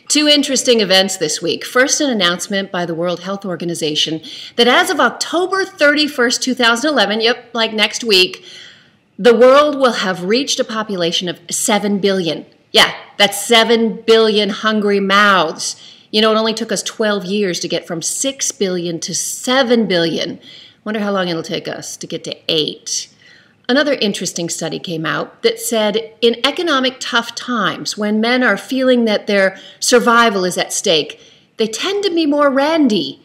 Two interesting events this week. First, an announcement by the World Health Organization that as of October 31st, 2011, like next week, the world will have reached a population of 7 billion. Yeah, that's 7 billion hungry mouths. You know, it only took us 12 years to get from 6 billion to 7 billion. Wonder how long it'll take us to get to 8. Another interesting study came out that said in economic tough times, when men are feeling that their survival is at stake, they tend to be more randy,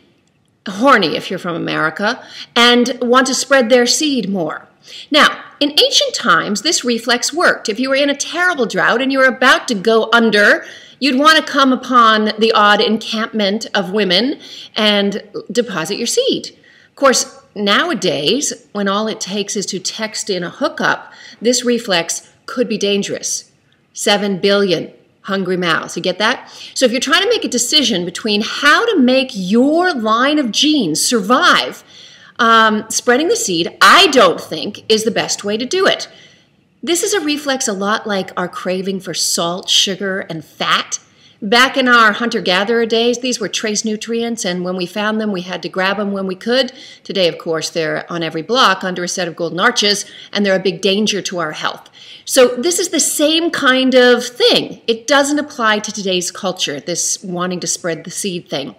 horny if you're from America, and want to spread their seed more. Now, in ancient times, this reflex worked. If you were in a terrible drought and you were about to go under, you'd want to come upon the odd encampment of women and deposit your seed. Of course, nowadays, when all it takes is to text in a hookup, this reflex could be dangerous. 7 billion hungry mouths. You get that? So if you're trying to make a decision between how to make your line of genes survive, spreading the seed, I don't think, is the best way to do it. This is a reflex a lot like our craving for salt, sugar, and fat. Back in our hunter-gatherer days, these were trace nutrients, and when we found them, we had to grab them when we could. Today, of course, they're on every block under a set of golden arches, and they're a big danger to our health. So this is the same kind of thing. It doesn't apply to today's culture, this wanting to spread the seed thing.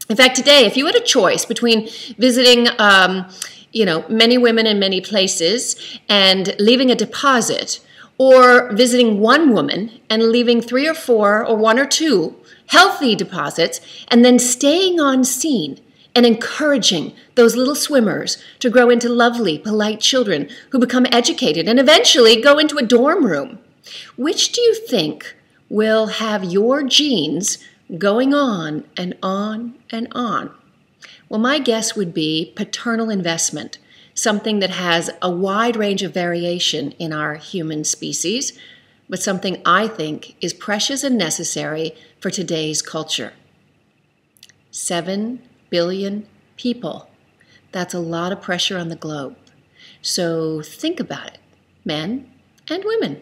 In fact, today, if you had a choice between visiting many women in many places and leaving a deposit, or visiting one woman and leaving 3 or 4 or 1 or 2 healthy deposits, and then staying on scene and encouraging those little swimmers to grow into lovely, polite children who become educated and eventually go into a dorm room. Which do you think will have your genes going on and on and on? Well, my guess would be paternal investment, something that has a wide range of variation in our human species, but something I think is precious and necessary for today's culture. 7 billion people. That's a lot of pressure on the globe. So think about it, men and women.